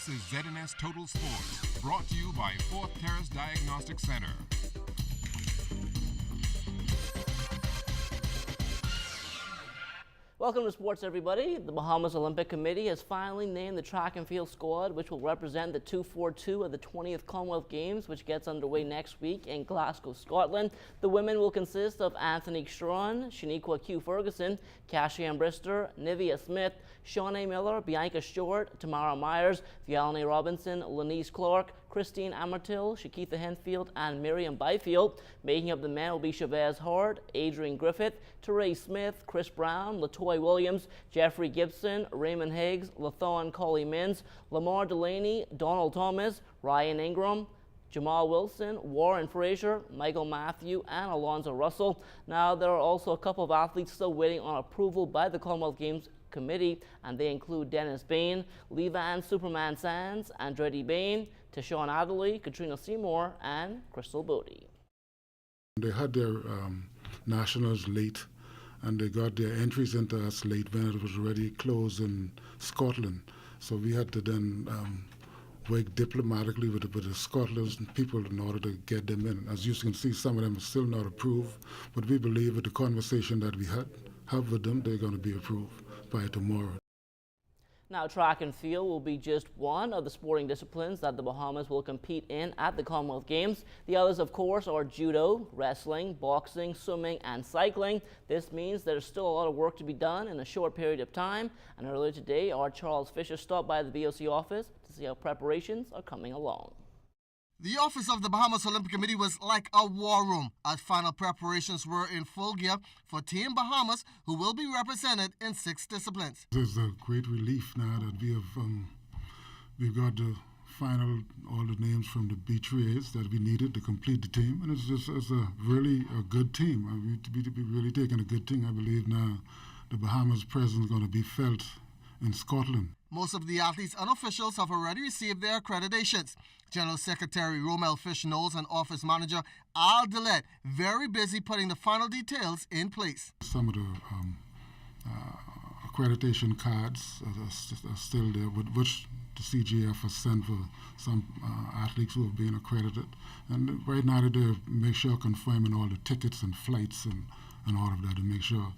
This is ZNS Total Sports, brought to you by Fourth Terrace Diagnostic Center. Welcome to sports, everybody. The Bahamas Olympic Committee has finally named the track and field squad, which will represent the 242 of the 20th Commonwealth Games, which gets underway next week in Glasgow, Scotland. The women will consist of Anthony Strawn, Shaniqua Q. Ferguson, Cashian Brister, Nivea Smith, Shawnee Miller, Bianca Stewart, Tamara Myers, Vialni Robinson, Lanice Clark, Christine Amertil, Shakitha Henfield, and Miriam Byfield. Making up the men will be Chavez Hart, Adrian Griffith, Teray Smith, Chris Brown, Latoya Williams, Jeffrey Gibson, Raymond Higgs, Lathon Colley Mins, Lamar Delaney, Donald Thomas, Ryan Ingram, Jamal Wilson, Warren Frazier, Michael Matthew, and Alonzo Russell. Now, there are also a couple of athletes still waiting on approval by the Commonwealth Games Committee, and they include Dennis Bain, Levan Superman Sands, Andretti Bain, Tashawn Adderley, Katrina Seymour, and Crystal Bodie. They had their nationals late, and they got their entries into us late when it was already closed in Scotland. So we had to then work diplomatically with the Scotland's people in order to get them in. As you can see, some of them are still not approved, but we believe with the conversation that we have with them, they're going to be approved by tomorrow. Now, track and field will be just one of the sporting disciplines that the Bahamas will compete in at the Commonwealth Games. The others, of course, are judo, wrestling, boxing, swimming, and cycling. This means there's still a lot of work to be done in a short period of time. And earlier today, our Charles Fisher stopped by the BOC office to see how preparations are coming along. The office of the Bahamas Olympic Committee was like a war room as final preparations were in full gear for Team Bahamas, who will be represented in 6 disciplines. It's a great relief now that we've got the final, all the names from the B3As that we needed to complete the team, and it's a really a good team. We're really taking a good team. I believe now the Bahamas presence is going to be felt in Scotland. Most of the athletes and officials have already received their accreditations. General Secretary Romel Fish Knowles and Office Manager Al Dillette very busy putting the final details in place. Some of the accreditation cards are still there, which the CGF has sent for some athletes who have been accredited. And right now they make sure confirming all the tickets and flights and all of that to make sure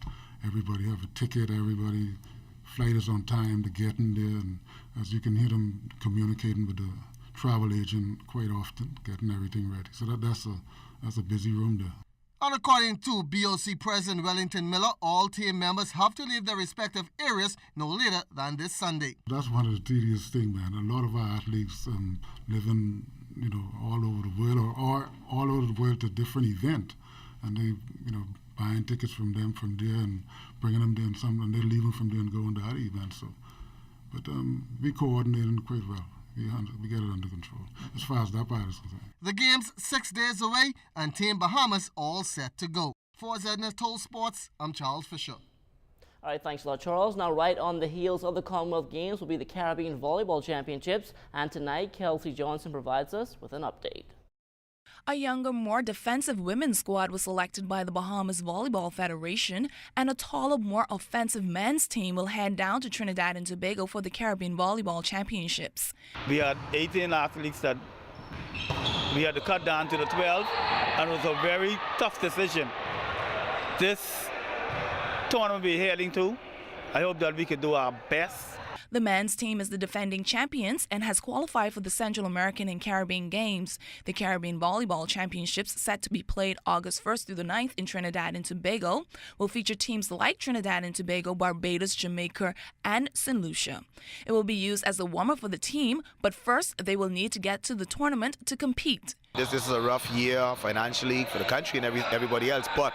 everybody have a ticket, everybody flight is on time to get in there, and as you can hear them communicating with the travel agent quite often, getting everything ready. So that's a busy room there. And according to BOC President Wellington Miller, all team members have to leave their respective areas no later than this Sunday. That's one of the tedious things, man. A lot of our athletes live in, all over the world or all over the world to different events, and they, buying tickets from there and bringing them there, and they're leaving from there and going to other events. So, but we coordinating quite well. We get it under control as far as that part is concerned. The game's 6 days away, and Team Bahamas all set to go. For ZNS Total Sports, I'm Charles Fisher. All right, thanks a lot, Charles. Now, right on the heels of the Commonwealth Games will be the Caribbean Volleyball Championships, and tonight, Kelsey Johnson provides us with an update. A younger, more defensive women's squad was selected by the Bahamas Volleyball Federation, and a taller, more offensive men's team will head down to Trinidad and Tobago for the Caribbean Volleyball Championships. We had 18 athletes that we had to cut down to the 12, and it was a very tough decision. This tournament we're heading to, I hope that we can do our best. The men's team is the defending champions and has qualified for the Central American and Caribbean Games. The Caribbean Volleyball Championships, set to be played August 1st through the 9th in Trinidad and Tobago, will feature teams like Trinidad and Tobago, Barbados, Jamaica, and St. Lucia. It will be used as a warm-up for the team, but first they will need to get to the tournament to compete. This is a rough year financially for the country and everybody else, but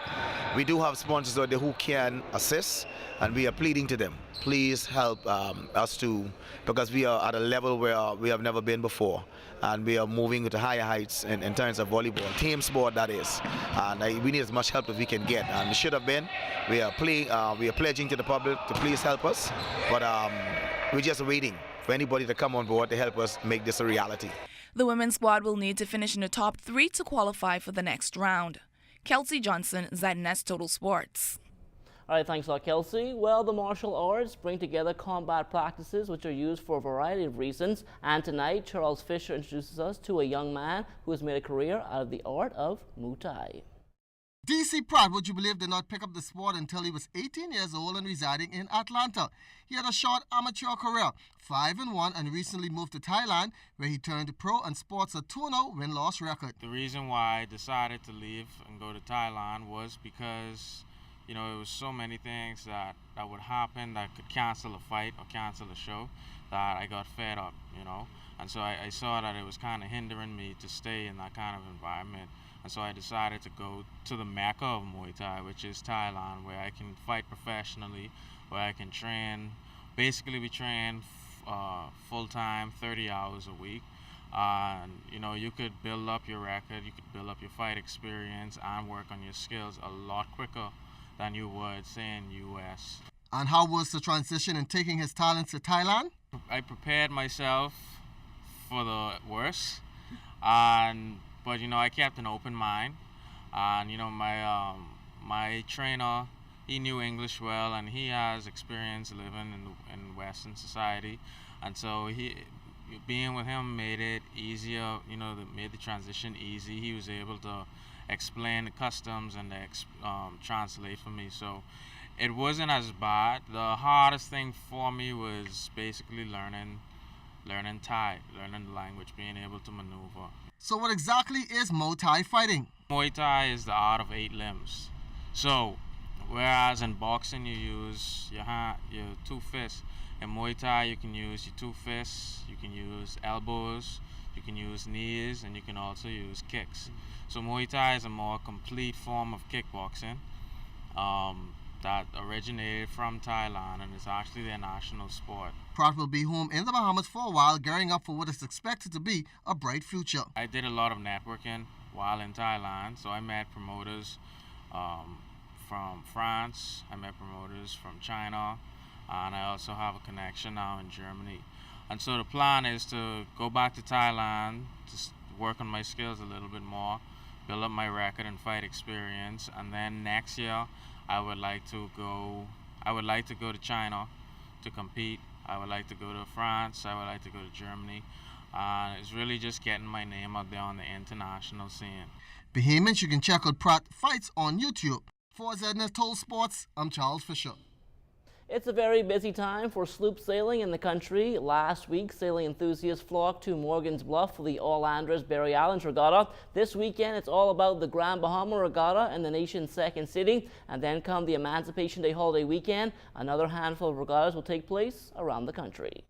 we do have sponsors out there who can assist, and we are pleading to them. Please help us too, because we are at a level where we have never been before, and we are moving to higher heights in terms of volleyball, team sport that is, and we need as much help as we can get, and it should have been. We are pledging to the public to please help us, but we're just waiting for anybody to come on board to help us make this a reality. The women's squad will need to finish in the top 3 to qualify for the next round. Kelsey Johnson, ZNS Total Sports. All right, thanks a lot, Kelsey. Well, the martial arts bring together combat practices which are used for a variety of reasons. And tonight, Charles Fisher introduces us to a young man who has made a career out of the art of Muay Thai. DC Pratt, would you believe, did not pick up the sport until he was 18 years old and residing in Atlanta. He had a short amateur career, 5-1, and recently moved to Thailand, where he turned pro and sports a 2-0 win-loss record. The reason why I decided to leave and go to Thailand was because, you know, it was so many things that would happen that could cancel a fight or cancel a show that I got fed up, you know. And so I saw that it was kind of hindering me to stay in that kind of environment. And so I decided to go to the Mecca of Muay Thai, which is Thailand, where I can fight professionally, where I can train. Basically, we train full-time, 30 hours a week. And, you know, you could build up your record, you could build up your fight experience and work on your skills a lot quicker than you would, say, in U.S. And how was the transition in taking his talents to Thailand? I prepared myself for the worst, but you know, I kept an open mind, and you know, my trainer, he knew English well, and he has experience living in Western society, and so being with him made it easier. You know, made the transition easy. He was able to explain the customs and translate for me, so it wasn't as bad. The hardest thing for me was basically learning Thai, learning the language, being able to maneuver. So what exactly is Muay Thai fighting? Muay Thai is the art of 8 limbs. So, whereas in boxing you use your 2 fists, in Muay Thai you can use your 2 fists, you can use elbows, you can use knees, and you can also use kicks. So Muay Thai is a more complete form of kickboxing that originated from Thailand, and it's actually their national sport. Pratt will be home in the Bahamas for a while, gearing up for what is expected to be a bright future. I did a lot of networking while in Thailand, so I met promoters from France, I met promoters from China, and I also have a connection now in Germany. And so the plan is to go back to Thailand, to work on my skills a little bit more, build up my record and fight experience, and then next year I would like to go to China to compete. I would like to go to France. I would like to go to Germany. It's really just getting my name out there on the international scene. Bahamians, you can check out Pratt Fights on YouTube. For ZNS Total Sports, I'm Charles Fisher. It's a very busy time for sloop sailing in the country. Last week, sailing enthusiasts flocked to Morgan's Bluff for the All Andros Barry Islands Regatta. This weekend, it's all about the Grand Bahama Regatta and the nation's second city. And then come the Emancipation Day holiday weekend, another handful of regattas will take place around the country.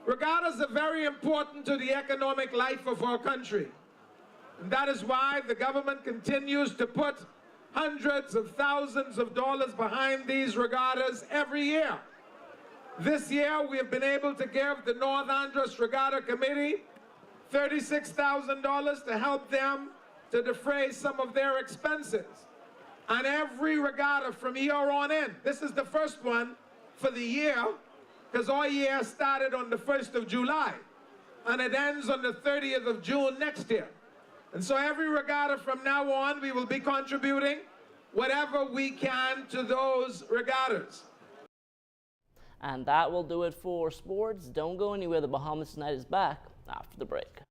Regattas are very important to the economic life of our country. And that is why the government continues to put hundreds of thousands of dollars behind these regattas every year. This year, we have been able to give the North Andros Regatta Committee $36,000 to help them to defray some of their expenses. And every regatta from here on in, this is the first one for the year, because our year started on the 1st of July, and it ends on the 30th of June next year. And so every regatta from now on, we will be contributing whatever we can to those regattas. And that will do it for sports. Don't go anywhere. The Bahamas Tonight is back after the break.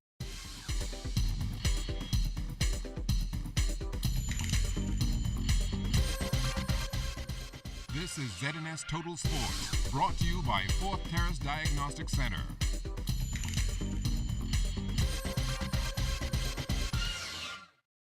This is ZNS Total Sports, brought to you by Fourth Terrace Diagnostic Center.